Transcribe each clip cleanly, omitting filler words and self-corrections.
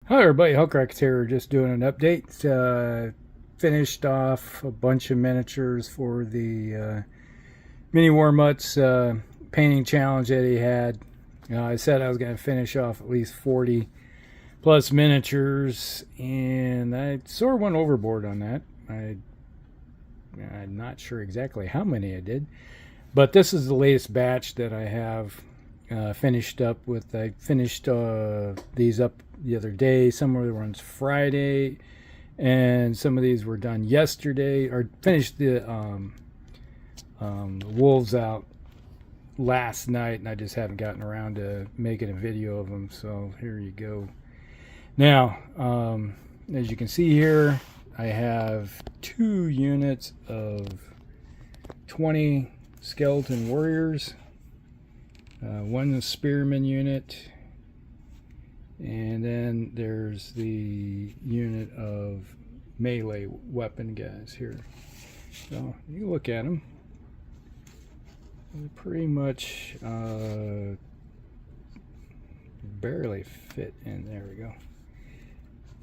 Hi everybody, Huckrex here, just doing an update. Finished off a bunch of miniatures for the Mini Warmutt's painting challenge that he had. I said I was going to finish off at least 40 plus miniatures, and I sort of went overboard on that. I'm not sure exactly how many I did, but this is the latest batch that I have finished up with. I finished these up the other day. Some of the ones Friday, and some of these were done yesterday. Or finished the wolves out last night, and I just haven't gotten around to making a video of them. So here you go. Now, as you can see here, I have 2 units of 20 skeleton warriors, one spearman unit, and then there's the unit of melee weapon guys here. So you look at them, they pretty much barely fit in. There we go.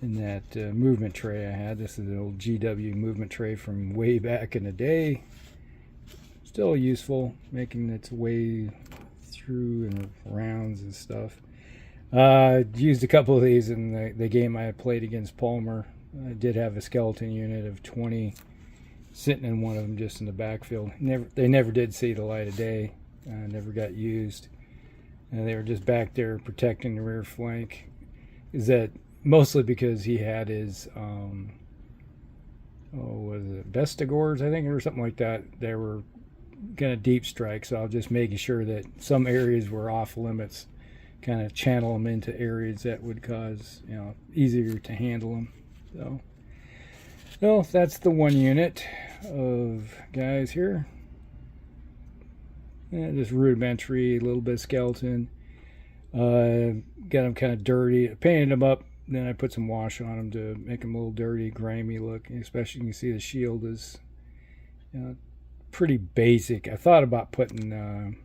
In that movement tray I had. This is an old GW movement tray from way back in the day. Still useful, making its way through and rounds and stuff. Used a couple of these in the game I played against Palmer. I did have a skeleton unit of 20 sitting in one of them just in the backfield. They never did see the light of day. Never got used. They were just back there protecting the rear flank. Is that mostly because he had his was it Vestigores, I think, or something like that. They were gonna deep strike, so I was just making sure that some areas were off limits, kind of channel them into areas that would cause, easier to handle them. So, well, that's the one unit of guys here. Just rudimentary, a little bit of skeleton. Got them kind of dirty. I painted them up, then I put some wash on them to make them a little dirty, grimy look. Especially, you can see the shield is pretty basic. I thought about putting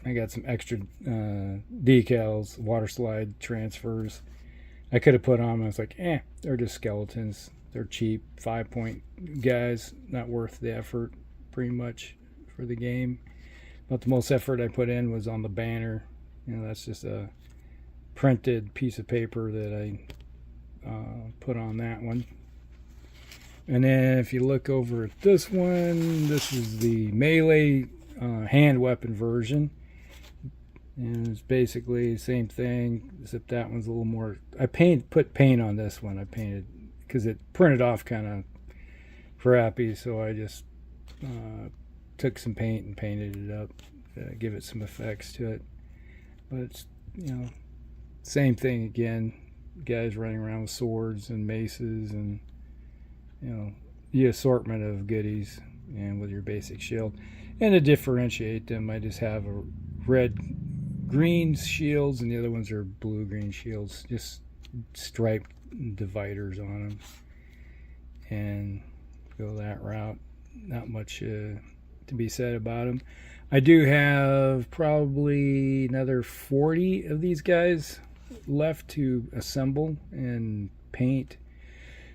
I got some extra decals, water slide transfers I could have put on. I was like, they're just skeletons. They're cheap, 5-point guys, not worth the effort, pretty much, for the game. But the most effort I put in was on the banner. That's just a printed piece of paper that I put on that one. And then if you look over at this one, this is the melee hand weapon version. And it's basically the same thing, except that one's a little more. I put paint on this one. I painted because it printed off kind of crappy, so I just took some paint and painted it up, give it some effects to it. But it's same thing again. Guys running around with swords and maces and the assortment of goodies, and with your basic shield. And to differentiate them, I just have a red green shields, and the other ones are blue green shields, just striped dividers on them, and go that route. Not much to be said about them. I do have probably another 40 of these guys left to assemble and paint.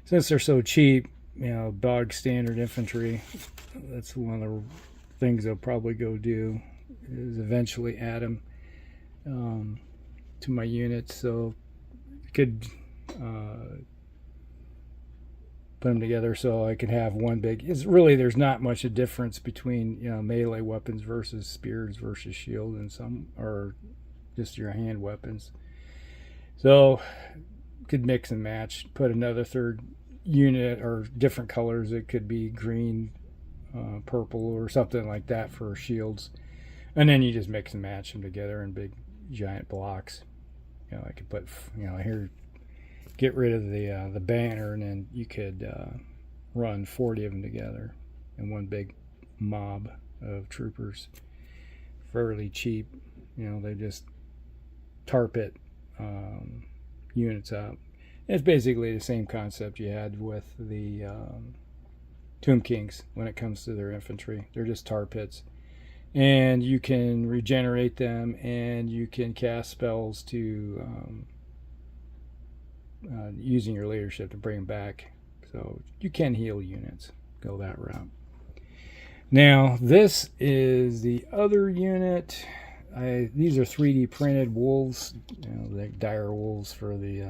Since they're so cheap, dog standard infantry, that's one of the things I'll probably go do, is eventually add them to my units, so I could put them together so I could have one big. It's really, there's not much a difference between melee weapons versus spears versus shield, and some are just your hand weapons. So could mix and match, put another third unit or different colors. It could be green, purple, or something like that for shields, and then you just mix and match them together in big giant blocks. I could put here, get rid of the banner, and then you could run 40 of them together in one big mob of troopers, fairly cheap. They just tarp it units out. It's basically the same concept you had with the Tomb Kings when it comes to their infantry. They're just tar pits. And you can regenerate them, and you can cast spells to using your leadership to bring them back. So you can heal units, go that route. Now this is the other unit. These are 3D printed wolves, the dire wolves for the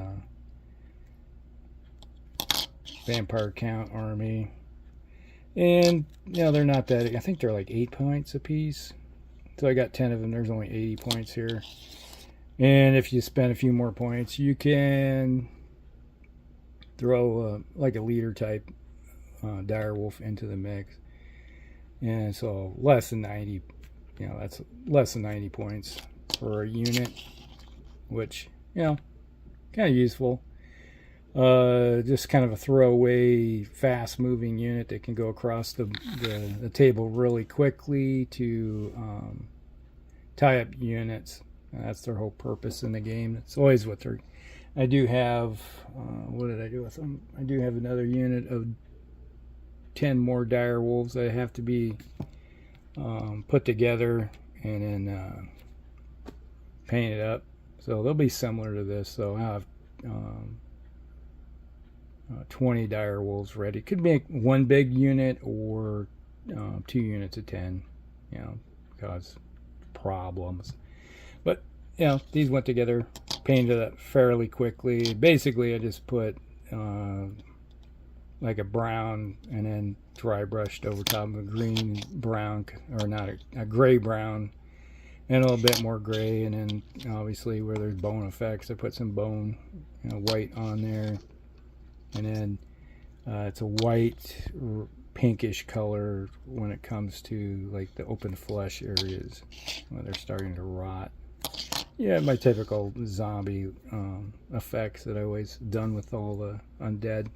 Vampire Count army. And they're not that, I think they're like 8 points a piece. So I got 10 of them. There's only 80 points here. And if you spend a few more points, you can throw like a leader type dire wolf into the mix. And so less than 90, that's less than 90 points for a unit, which, kind of useful. Just kind of a throwaway, fast-moving unit that can go across the table really quickly to tie up units. That's their whole purpose in the game. It's always what they're... I do have... what did I do with them? I do have another unit of 10 more dire wolves that have to be put together and then painted up. So they'll be similar to this. So I have 20 dire wolves ready. Could make one big unit or 2 units of 10, cause problems. But these went together, painted up fairly quickly. Basically I just put like a brown and then dry brushed over top of a green brown, or not a gray brown, and a little bit more gray, and then obviously where there's bone effects I put some bone white on there. And then it's a white pinkish color when it comes to like the open flesh areas when they're starting to rot. Yeah, my typical zombie effects that I always done with all the undead.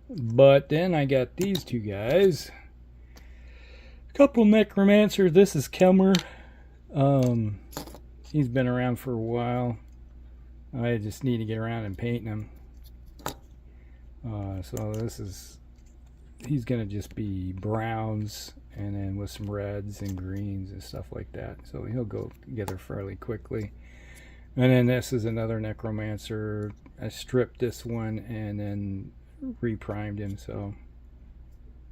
But then I got these two guys. A couple necromancers. This is Kelmer. He's been around for a while. I just need to get around and painting him. So he's gonna just be browns and then with some reds and greens and stuff like that. So he'll go together fairly quickly. And then this is another necromancer. I stripped this one and then reprimed him. So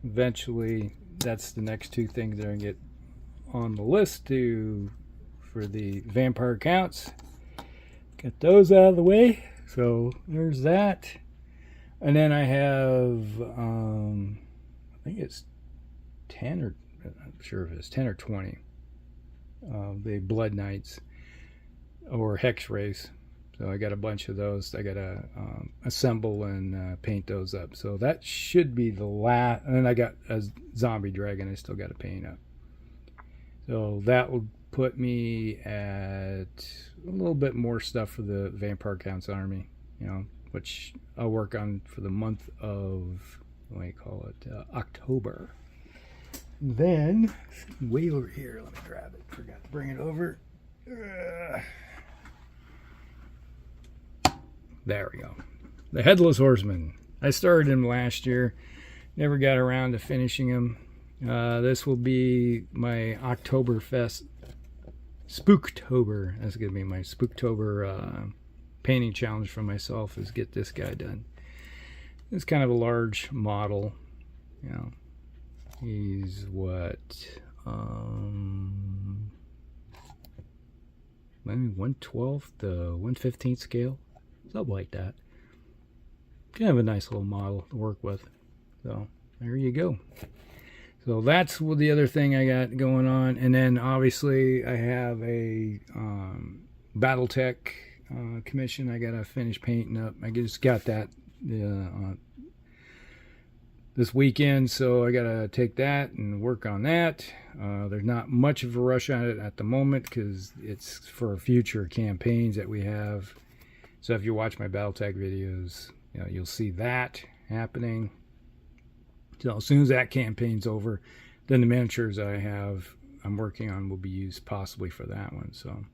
eventually that's the next two things that are gonna get on the list for the Vampire Counts. Get those out of the way. So there's that. And then I have, I think it's 10 or, I'm not sure if it's 10 or 20, the Blood Knights or Hex Race. So I got a bunch of those. I got to assemble and paint those up. So that should be the last. And then I got a Zombie Dragon I still got to paint up. So that will put me at a little bit more stuff for the Vampire Counts army, which I'll work on for the month of, what do you call it, October. Then, way over here, let me grab it. Forgot to bring it over. There we go. The Headless Horseman. I started him last year. Never got around to finishing him. This will be my Oktoberfest. Spooktober. That's going to be my Spooktober painting challenge for myself, is get this guy done. It's kind of a large model. He's what? Maybe 1/12 to 1/15 scale. Something like that. Kind of a nice little model to work with. So there you go. So that's the other thing I got going on. And then obviously I have a Battletech commission I gotta finish painting up. I just got that this weekend, so I gotta take that and work on that. There's not much of a rush on it at the moment because it's for future campaigns that we have. So if you watch my Battletech videos, you'll see that happening. So as soon as that campaign's over, then the miniatures I'm working on will be used possibly for that one. So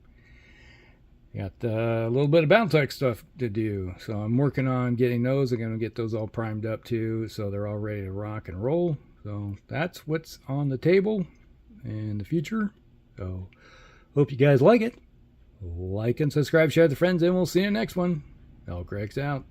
got a little bit of Battletech stuff to do. So I'm working on getting those. I'm going to get those all primed up too, so they're all ready to rock and roll. So that's what's on the table in the future. So hope you guys like it. Like and subscribe, share with your friends, and we'll see you next one. Greg's out.